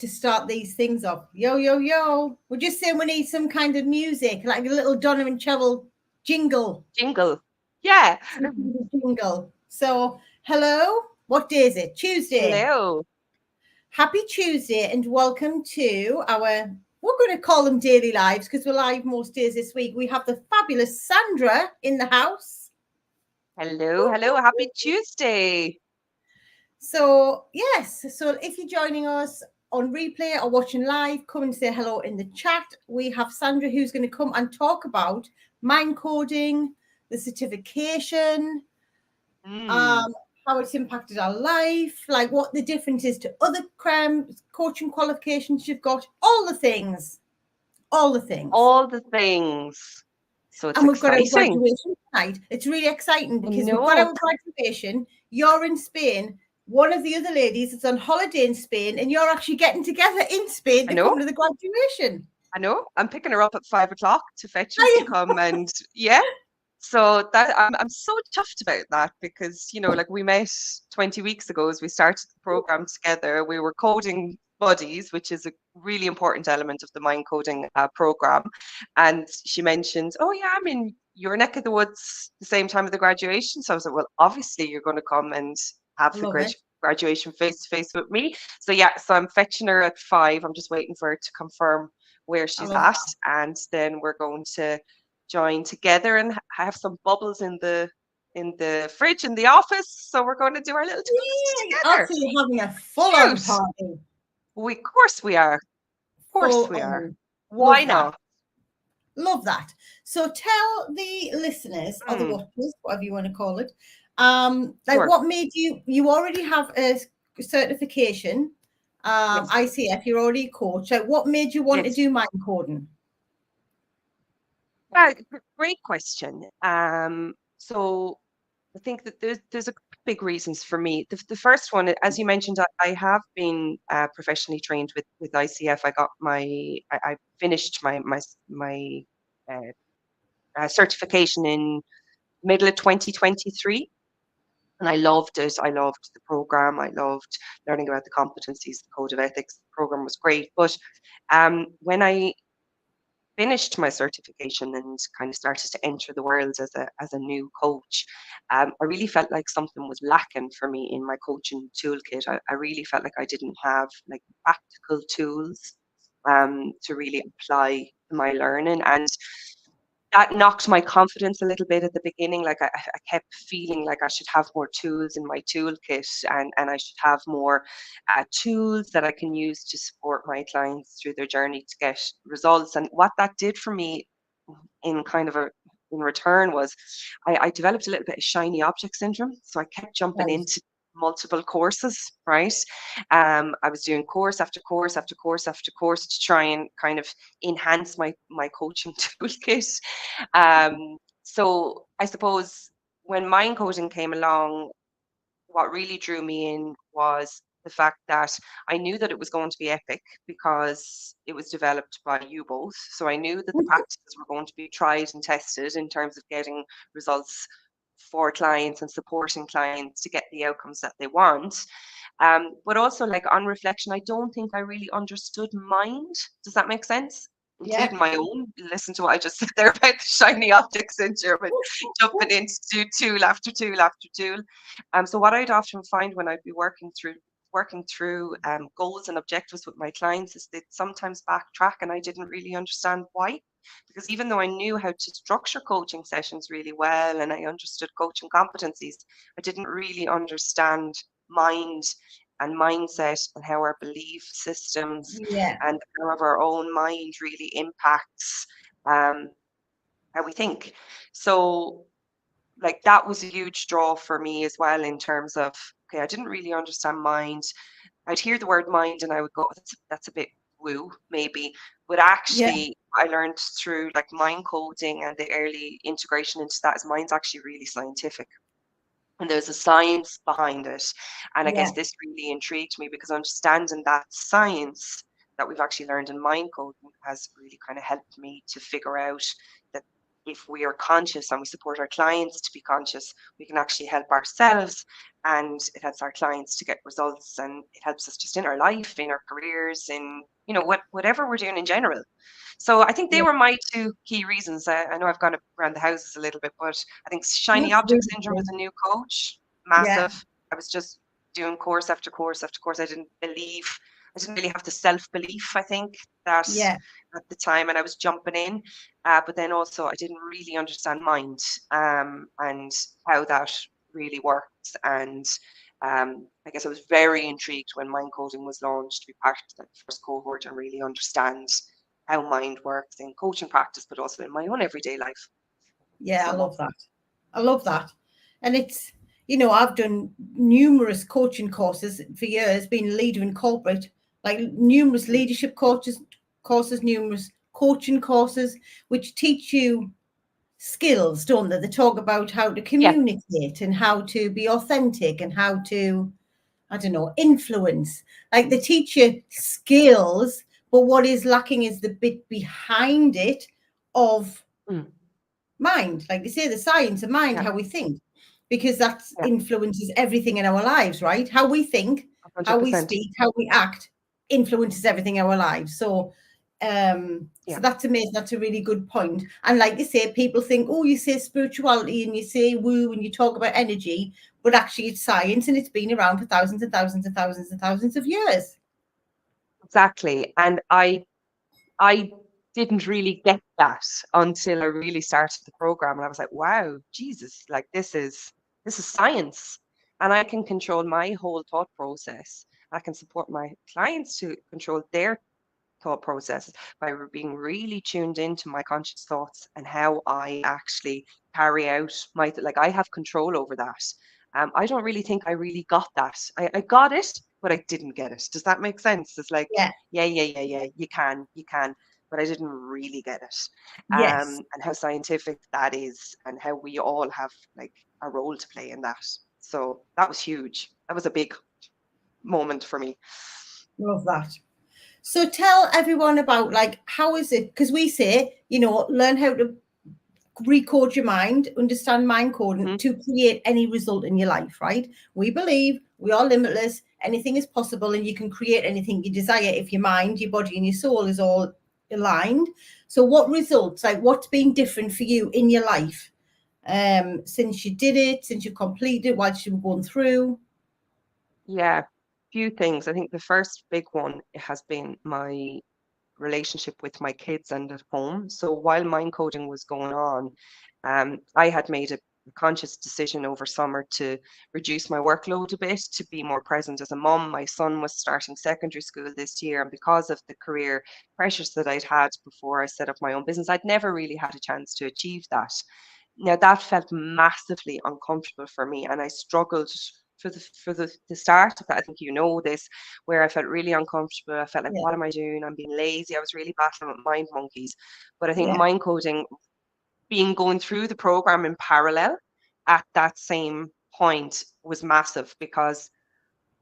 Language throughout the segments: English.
to start these things off. Yo, yo, yo. We're just saying we need some kind of music, like a little Donovan Treble jingle. Jingle. Yeah. Jingle. So, hello. What day is it? Tuesday. Hello. Happy Tuesday and welcome to our, we're going to call them daily lives because we're live most days this week. We have the fabulous Sandra in the house. Hello. Hello. Happy Tuesday. So, yes. So, if you're joining us on replay or watching live, come and say hello in the chat. We have Sandra who's going to come and talk about mind coding, the certification, how it's impacted our life, like what the difference is to other coaching qualifications you've got, all the things. All the things. So it's and we've exciting. got our graduation tonight. It's really exciting because we've got our graduation. You're in Spain. One of the other ladies is on holiday in Spain, and you're actually getting together in Spain to come to the graduation. I know. I'm picking her up at 5 o'clock to fetch her to come, and yeah. So that I'm so chuffed about that because, you know, like we met 20 weeks ago as we started the program together. We were coding buddies, which is a really important element of the mind coding program. And she mentioned, oh yeah, I'm in your neck of the woods the same time of the graduation. So I was like, well, obviously you're going to come and have the graduation face to face with me. So yeah, so I'm fetching her at 5. I'm just waiting for her to confirm where she's at, and then we're going to join together and have some bubbles in the fridge in the office. So we're going to do our little together. Also, you're having a full-on party. Of course we are. Of course we are. Why not? Love that. So tell the listeners or the watchers, whatever you want to call it, what made you already have a certification, ICF, you're already a coach. Like, what made you want to do mind coding? Great question. So I think that there's a big reasons for me. The first one, as you mentioned, I have been professionally trained with ICF. I got I finished my certification in middle of 2023. And I loved it. I loved the program. I loved learning about the competencies, the code of ethics. The program was great. But when I finished my certification and kind of started to enter the world as a new coach, I really felt like something was lacking for me in my coaching toolkit. I really felt like I didn't have like practical tools to really apply to my learning, and that knocked my confidence a little bit at the beginning. Like I kept feeling like I should have more tools in my toolkit, and I should have more tools that I can use to support my clients through their journey to get results. And what that did for me in return was I developed a little bit of shiny object syndrome. So I kept jumping into multiple courses, right? I was doing course after course after course after course to try and kind of enhance my coaching toolkit. So I suppose when mind coding came along, what really drew me in was the fact that I knew that it was going to be epic because it was developed by you both. So I knew that the practices were going to be tried and tested in terms of getting results for clients and supporting clients to get the outcomes that they want. But also, like, on reflection, I don't think I really understood mind. Does that make sense? Including my own. Listen to what I just said there about the shiny object syndrome and jumping into tool after tool after tool. So what I'd often find when I'd be working through goals and objectives with my clients is they'd sometimes backtrack, and I didn't really understand why. Because even though I knew how to structure coaching sessions really well and I understood coaching competencies, I didn't really understand mind and mindset and how our belief systems and how our own mind really impacts how we think. So like that was a huge draw for me as well, in terms of, okay, I didn't really understand mind. I'd hear the word mind and I would go, that's a bit woo, maybe. But actually, I learned through like mind coding and the early integration into that is mind's actually really scientific. And there's a science behind it. And I guess this really intrigued me because understanding that science that we've actually learned in mind coding has really kind of helped me to figure out that if we are conscious and we support our clients to be conscious, we can actually help ourselves and it helps our clients to get results, and it helps us just in our life, in our careers, in whatever we're doing in general. So I think they Yeah. were my two key reasons. I know I've gone around the houses a little bit, but I think shiny That's object really syndrome cool. as a new coach, Yeah. massive. I was just doing course after course after course. I didn't really have the self-belief, I think, that Yeah. at the time, and I was jumping in. But then also I didn't really understand mind, and how that really works. And I guess I was very intrigued when Mind Coding was launched to be part of that first cohort and really understand how mind works in coaching practice, but also in my own everyday life. Yeah. I So love that. I love that. And it's, I've done numerous coaching courses for years, being a leader in corporate, like numerous mm, leadership courses, numerous coaching courses, which teach you skills, don't they? They talk about how to yeah, communicate and how to be authentic and how to, I don't know, influence. Like they teach you skills, but what is lacking is the bit behind it of mm, mind. Like they say, the science of mind, yeah, how we think, because that yeah, influences everything in our lives, right? How we think, how we 100%. speak, how we act influences everything in our lives. So Yeah, that's amazing. That's a really good point. And like you say, people think, oh, you say spirituality and you say woo and you talk about energy, but actually it's science and it's been around for thousands and thousands and thousands and thousands of years. exactly. And I didn't really get that until I really started the program, and I was like, wow, Jesus, like this is science, and I can control my whole thought process. I can support my clients to control their thought processes by being really tuned into my conscious thoughts and how I actually carry out like I have control over that. I don't really think I really got that. I got it, but I didn't get it. Does that make sense? It's like, Yeah. yeah, yeah, yeah, yeah, you can, but I didn't really get it. Yes. And how scientific that is, and how we all have like a role to play in that. So that was huge. That was a big moment for me. Love that. So tell everyone about like how is it? Because we say, learn how to recode your mind, understand mind coding Hmm. to create any result in your life, right? We believe we are limitless, anything is possible, and you can create anything you desire if your mind, your body, and your soul is all aligned. So what results, like what's been different for you in your life since you did it, since you completed it, whilst you were going through? Yeah, few things. I think the first big one has been my relationship with my kids and at home. So while mind coding was going on, I had made a conscious decision over summer to reduce my workload a bit, to be more present as a mum. My son was starting secondary school this year, and because of the career pressures that I'd had before I set up my own business, I'd never really had a chance to achieve that. Now that felt massively uncomfortable for me, and I struggled for the start of that. I think you know this, where I felt really uncomfortable. I felt like, Yeah. what am I doing? I'm being lazy. I was really battling with mind monkeys. But I think Yeah. mind coding, being going through the program in parallel at that same point, was massive, because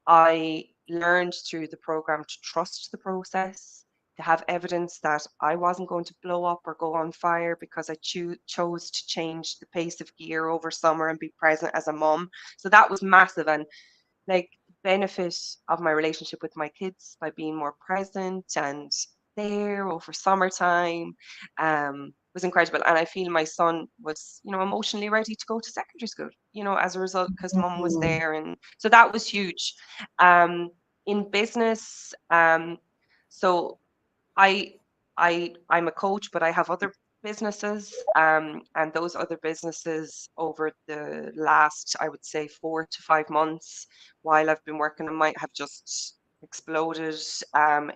I learned through the program to trust the process, to have evidence that I wasn't going to blow up or go on fire because I chose to change the pace of gear over summer and be present as a mom. So that was massive. And like, benefit of my relationship with my kids by being more present and there over summertime, was incredible. And I feel my son was, emotionally ready to go to secondary school, as a result, because mum was Mm. there. And so that was huge. Um, in business, so I I'm a coach, but I have other businesses, and those other businesses, over the last, I would say, 4 to 5 months, while I've been working on mine, have just exploded,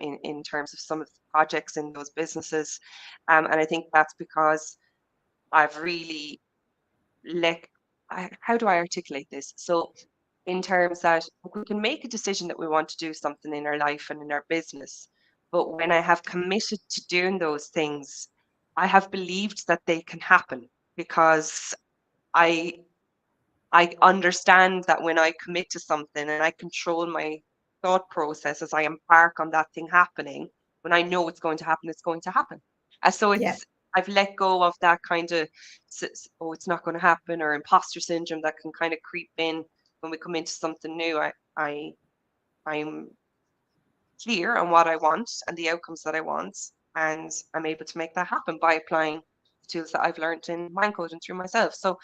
in terms of some of the projects in those businesses, and I think that's because I've really like, how do I articulate this? So, in terms that we can make a decision that we want to do something in our life and in our business, but when I have committed to doing those things, I have believed that they can happen, because I I understand that when I commit to something and I control my thought process as I embark on that thing happening, when I know it's going to happen, it's going to happen. So Yeah. I've let go of that kind of, oh, it's not going to happen, or imposter syndrome that can kind of creep in. when we come into something new, I'm clear on what I want and the outcomes that I want, and I'm able to make that happen by applying the tools that I've learned in mind coding through myself. So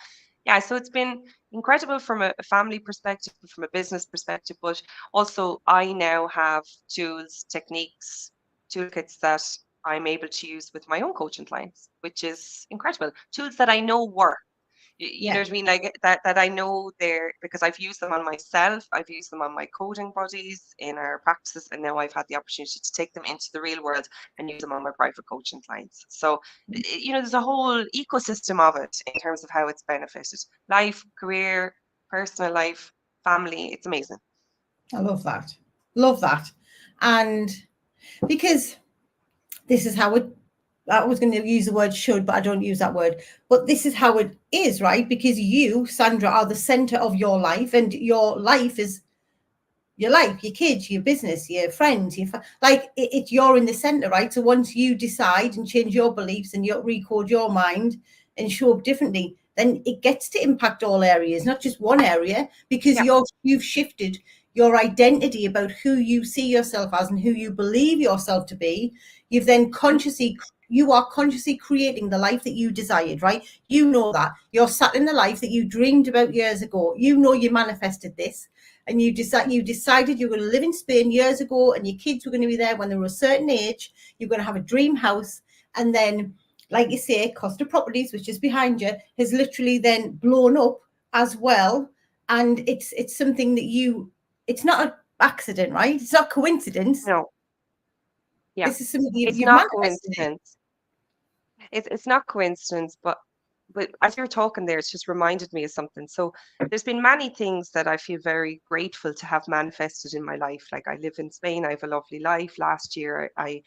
yeah, so it's been incredible from a family perspective, from a business perspective, but also I now have tools, techniques, toolkits that I'm able to use with my own coaching clients, which is incredible. Tools that I know work. You know Yeah. what I mean? Like that I know they're, because I've used them on myself, I've used them on my coding buddies in our practices, and now I've had the opportunity to take them into the real world and use them on my private coaching clients. So, you know, there's a whole ecosystem of it in terms of how it's benefited life, career, personal life, family. It's amazing. I love that. Love that. And because this is how it, I was going to use the word should, but I don't use that word. But this is how it is, right? Because you, Sandra, are the center of your life, and your life is your life, your kids, your business, your friends, you're in the center, right? So once you decide and change your beliefs and you recode your mind and show up differently, then it gets to impact all areas, not just one area, because Yeah. you've shifted your identity about who you see yourself as and who you believe yourself to be. You've then you are consciously creating the life that you desired, right? You know that you're sat in the life that you dreamed about years ago. You know you manifested this, and you decided you were going to live in Spain years ago, and your kids were going to be there when they were a certain age. You're going to have a dream house, and then, like you say, Costa Properties, which is behind you, has literally then blown up as well. And it's something that it's not an accident, right? It's not coincidence. No. Yeah. This is something It's you've not manifested it. coincidence. It's not coincidence, but as you're talking there, it's just reminded me of something. So there's been many things that I feel very grateful to have manifested in my life. Like I live in Spain, I have a lovely life. Last year, I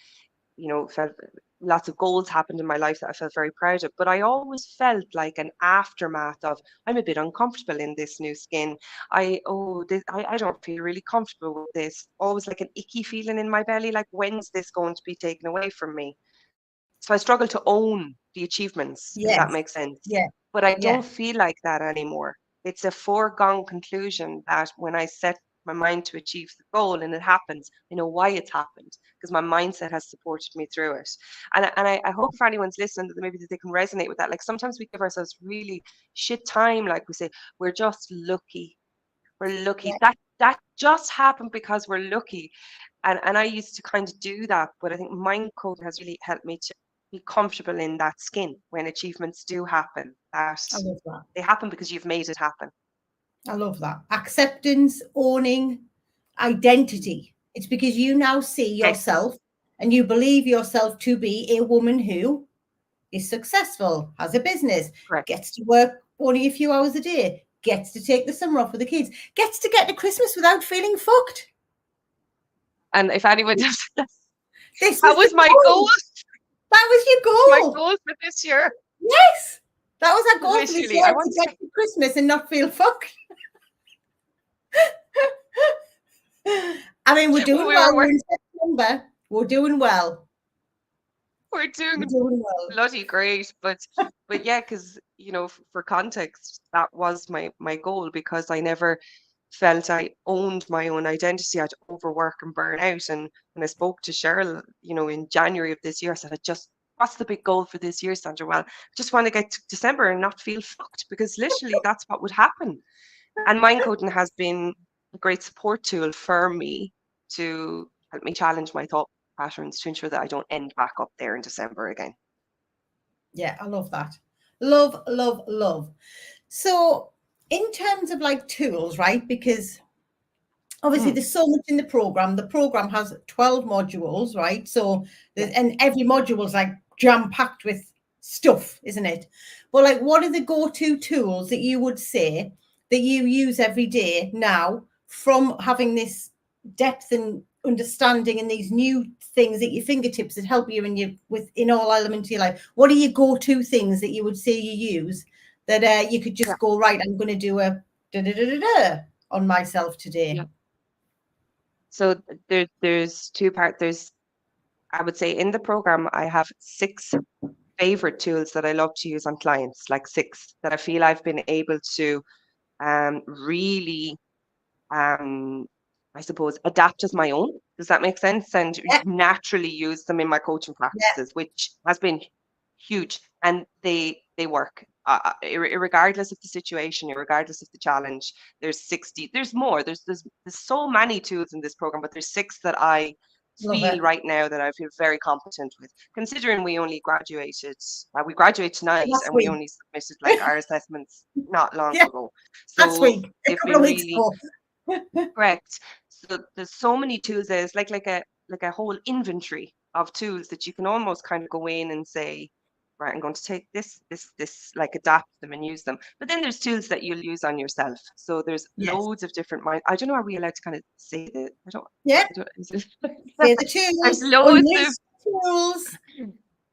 you know, felt lots of goals happened in my life that I felt very proud of. But I always felt like an aftermath of, I'm a bit uncomfortable in this new skin. I don't feel really comfortable with this. Always like an icky feeling in my belly, like when's this going to be taken away from me? So I struggle to own the achievements, if that Yes. makes sense. Yeah. But I don't Yeah. feel like that anymore. It's a foregone conclusion that when I set my mind to achieve the goal and it happens, I know why it's happened because my mindset has supported me through it. And I hope for anyone's listening that maybe that they can resonate with that. Like sometimes we give ourselves really shit time, like we say, we're just lucky. We're lucky. Yeah. That just happened because we're lucky. And I used to kind of do that, but I think mind code has really helped me to be comfortable in that skin when achievements do happen, that I love that. they happen because you've made it happen. I love that. Acceptance, owning, identity. It's because you now see Yes, yourself and you believe yourself to be a woman who is successful, has a business, correct. gets to work only a few hours a day, gets to take the summer off with the kids, gets to get to Christmas without feeling fucked. And if anyone does, This that was the was my goal. goal. That was My your goal. goal for this year. Yes. That was our goal for this Literally, year, I to want get to. to Christmas and not feel fucked. I mean, we're doing well. We're We're in September. We're doing well. we're We're doing doing well. bloody great, but yeah, because you know, for context, that was my goal because I never felt I owned my own identity. I'd overwork and burn out. And when I spoke to Cheryl, you know, in January of this year, I said, what's the big goal for this year, Sandra? Well, I just want to get to December and not feel fucked because literally that's what would happen. And mind coding has been a great support tool for me to help me challenge my thought patterns to ensure that I don't end back up there in December again. Yeah, I love that. Love, love, love. So, in terms of like tools, right? Because obviously Mm, there's so much in the program. The program has 12 modules, right? So, yeah. and every module is like jam packed with stuff, isn't it? But like, what are the go-to tools that you would say that you use every day now from having this depth and understanding and these new things at your fingertips that help you in all elements of your life? What are your go-to things that you would say you use that you could Yeah. just go, right, I'm going to do a da da da da da on myself today? Yeah. So there's two parts. I would say in the program, I have 6 favorite tools that I love to use on clients, like 6 that I feel I've been able to really, I suppose, adapt as my own. Does that make sense? And Yeah. naturally use them in my coaching Yeah. practices, which has been huge. And they work, regardless of the situation, regardless of the challenge. There's 60. There's more. There's so many tools in this program, but there's 6 that I Love feel it. right now that I feel very competent with. Considering we graduated tonight, Last and we week. only submitted like our assessments not long Yeah. ago. Last So week. A they've couple been of weeks really ago. correct. So there's so many tools. There's like a whole inventory of tools that you can almost kind of go in and say, right, I'm going to take this, like adapt them and use them. But then there's tools that you'll use on yourself. So there's Yes. loads of different mind. I don't know, are we allowed to kind of say that? Yeah. I don't is it, Say the there's tools. loads of Unleash the tools.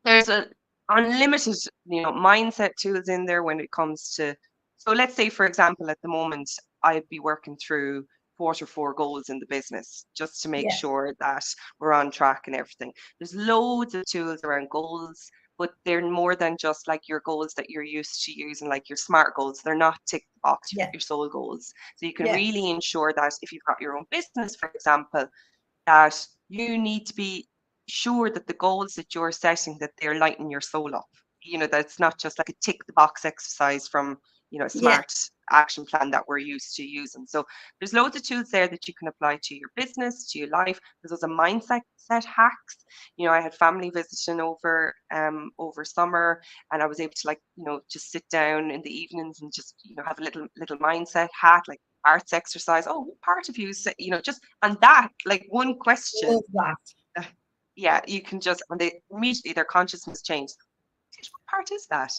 there's a unlimited, mindset tools in there when it comes to, so let's say, for example, at the moment, I'd be working through quarter 4 goals in the business just to make Yeah. sure that we're on track and everything. There's loads of tools around goals, but they're more than just like your goals that you're used to using, like your SMART goals. They're not tick the box, Yeah. your soul goals. So you can Yeah. really ensure that if you've got your own business, for example, that you need to be sure that the goals that you're setting, that they're lighting your soul up. That's not just like a tick the box exercise from, a Yeah. smart action plan that we're used to using. So there's loads of tools there that you can apply to your business, to your life. There's also mindset set hacks. I had family visiting over summer, and I was able to, like, just sit down in the evenings and just, have a little mindset hack, like arts exercise. Oh, what part of you say, just, and that, like, one question, Love that. uh, yeah, you can just, and they immediately, their consciousness changes. What part is that?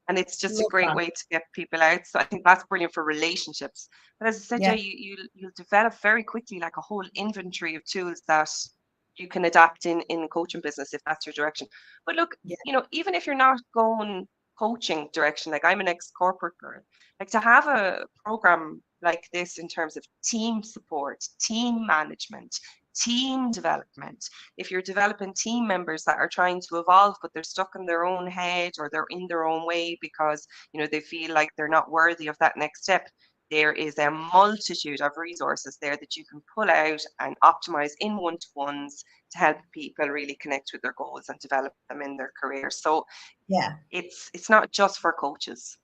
And it's just a Love great that. way to get people out. So I think that's brilliant for relationships. But as I said, yeah, Yeah. you'll develop very quickly like a whole inventory of tools that you can adapt in coaching business if that's your direction. But look, Yeah. even if you're not going coaching direction, like I'm an ex-corporate girl, like to have a program like this in terms of team support, team management, team development. If you're developing team members that are trying to evolve, but they're stuck in their own head or they're in their own way because, they feel like they're not worthy of that next step, there is a multitude of resources there that you can pull out and optimize in one-to-ones to help people really connect with their goals and develop them in their career. So Yeah. it's not just for coaches,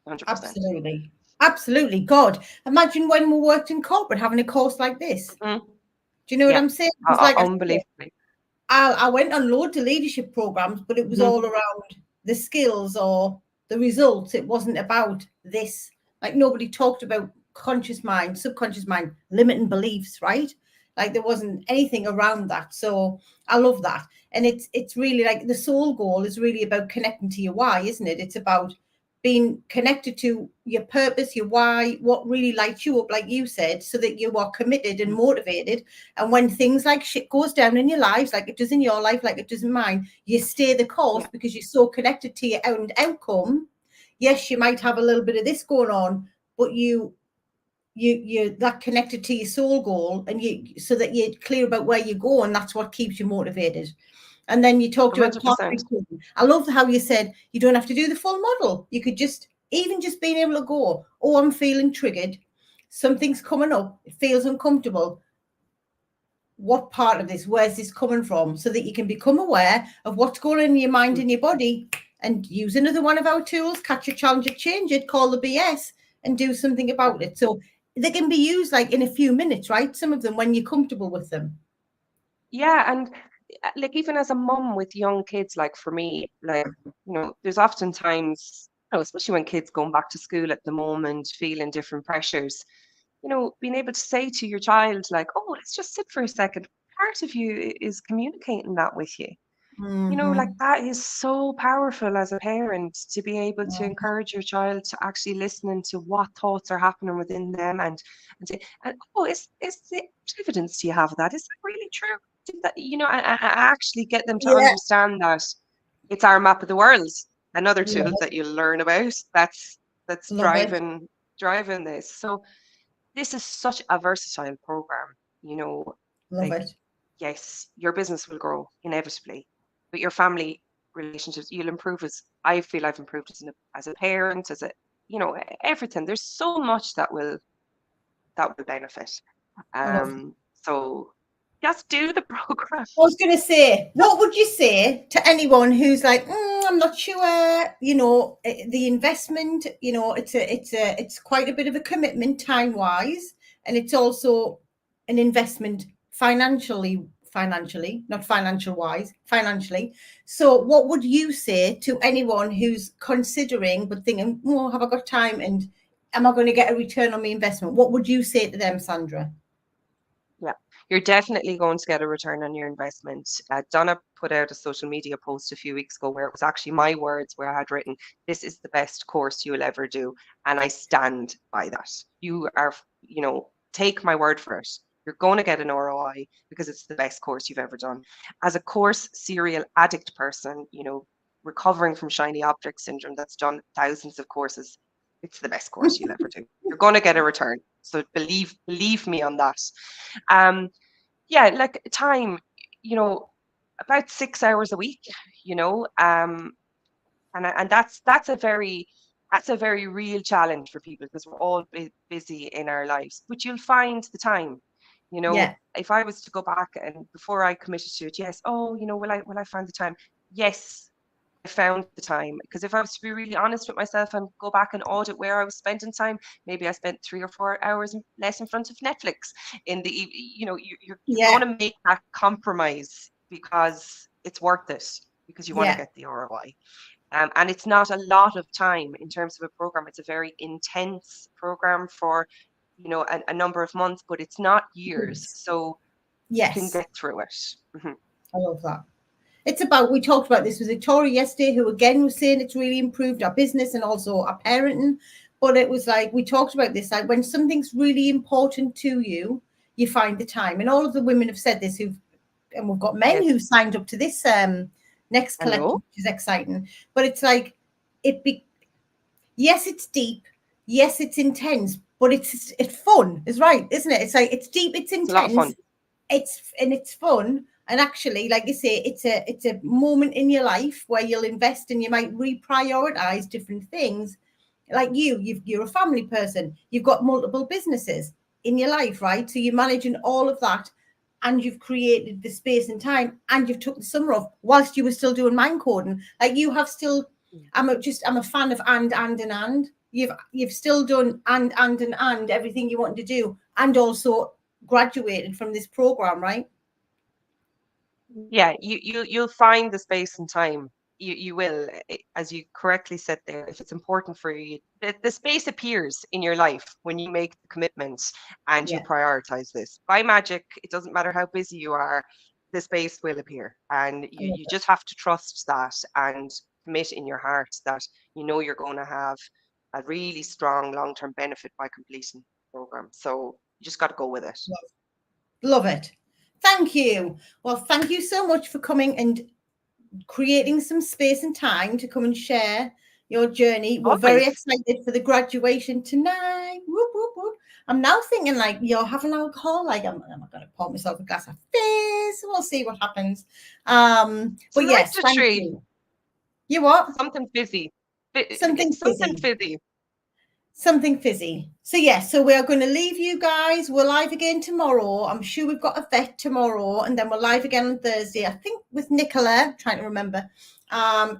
100%. Absolutely. Absolutely. God, imagine when we worked in corporate having a course like this. Hmm. Do you know what Yeah, I'm saying? Because, like I said, unbelievably. I went on loads of leadership programs, but it was Hmm. all around the skills or the results. It wasn't about this. Like, nobody talked about conscious mind, subconscious mind, limiting beliefs, right? Like, there wasn't anything around that. So I love that. And it's really like the soul goal is really about connecting to your why, isn't it? It's about being connected to your purpose, your why, what really lights you up, like you said, so that you are committed and motivated. And when things like shit goes down in your lives, like it does in your life, like it does in mine, you stay the course Yeah, because you're so connected to your own outcome. Yes, you might have a little bit of this going on, but you're that connected to your soul goal, and you, so that you're clear about where you go, and that's what keeps you motivated. And then you talked about pathway 100%. coding. I love how you said you don't have to do the full model. You could just, even just being able to go, oh, I'm feeling triggered, something's coming up, it feels uncomfortable. What part of this, where's this coming from? So that you can become aware of what's going on in your mind and your body, and use another one of our tools, catch a challenge it, change it, call the BS, and do something Yeah. about it. So they can be used like in a few minutes, right? Some of them when you're comfortable with them. Yeah, and like even as a mum with young kids, like for me, like, there's often times, especially when kids going back to school at the moment, feeling different pressures, being able to say to your child, like, oh, let's just sit for a second. Part of you is communicating that with you. Like Mm-hmm. that is so powerful as a parent to be able to encourage your child to actually listening to what thoughts are happening within them, and say, and, oh, is the evidence do you have of that? Is that really true? Did that, and actually get them to Yeah, understand that it's our map of the world. Another love tool it, that you'll learn about that's love it, driving this. So this is such a versatile program, love like, it. yes, your business will grow inevitably, but your family relationships, you'll improve as I feel I've improved as a parent, as a, you know, everything. There's so much that will benefit. I love it. So just do the program. I was going to say, what would you say to anyone who's like, I'm not sure, you know, the investment, you know, it's quite a bit of a commitment time wise, and it's also an investment financially, not financial wise, financially. So what would you say to anyone who's considering but thinking, oh, have I got time, and am I going to get a return on my investment? What would you say to them, Sandra? Yeah, you're definitely going to get a return on your investment. Donna put out a social media post a few weeks ago where it was actually my words, where I had written, "This is the best course you'll ever do." And I stand by that. You are, you know, take my word for it. You're going to get an ROI because it's the best course you've ever done. As a course serial addict person, you know, recovering from shiny object syndrome that's done thousands of courses, it's the best course you'll ever do. You're going to get a return. So believe me on that. Yeah, like time, you know, about 6 hours a week, you know, and that's a very real challenge for people because we're all busy in our lives, but you'll find the time, you know. Yeah. If I was to go back and before I committed to it, yes, oh, you know, will I find the time? Yes, I found the time, because if I was to be really honest with myself and go back and audit where I was spending time, maybe I spent 3 or 4 hours less in front of Netflix in the you know, you're going Yeah. to make that compromise because it's worth it, because you want to Yeah. get the ROI. And it's not a lot of time in terms of a program. It's a very intense program for, you know, a number of months, but it's not years, so you can Yes. get through it. Mhm. I love that. It's about, we talked about this with Victoria yesterday, who again was saying it's really improved our business and also our parenting. But it was like, we talked about this, like when something's really important to you, you find the time. And all of the women have said this, and we've got men Yes, who've signed up to this next I collective, know. which is exciting. But it's like, yes, it's deep. Yes, it's intense, but it's fun. It's right, isn't it? It's like, it's deep, it's It's a lot of intense, fun. it's fun. And actually, like you say, it's a moment in your life where you'll invest and you might reprioritize different things. Like you're a family person, you've got multiple businesses in your life, right? So you're managing all of that, and you've created the space and time, and you've took the summer off whilst you were still doing mind coding. Like you have still, I'm a fan of and. You've still done and everything you want to do, and also graduated from this program, right? Yeah, you'll find the space and time. You will, as you correctly said there. If it's important for you, the space appears in your life when you make the commitments and you Yeah, prioritize this. By magic, it doesn't matter how busy you are, the space will appear, and I love you it. just have to trust that and commit in your heart that you know you're going to have a really strong long-term benefit by completing the program. So you just got to go with it. Love it. Thank you. Well, thank you so much for coming and creating some space and time to come and share your journey. We're very Always. excited for the graduation tonight. Whoop, whoop, whoop. I'm now thinking like you're having alcohol. Like I'm going to pour myself a glass of fizz. We'll see what happens. But Tonight's yes, a thank treat. you. You what? Something fizzy. Something Something fizzy. fizzy. Something fizzy. So yes, so we are going to leave you guys. We're live again tomorrow. I'm sure we've got a vet tomorrow, and then we're live again on Thursday, I think, with Nicola. Trying to remember.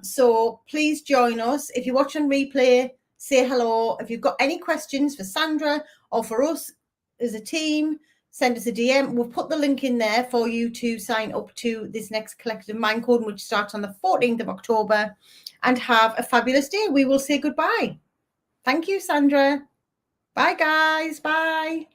So please join us. If you watch on replay, say hello. If you've got any questions for Sandra or for us as a team, send us a DM. We'll put the link in there for you to sign up to this next collective mind coding, which starts on the 14th of October. And have a fabulous day. We will say goodbye. Thank you, Sandra. Bye, guys. Bye.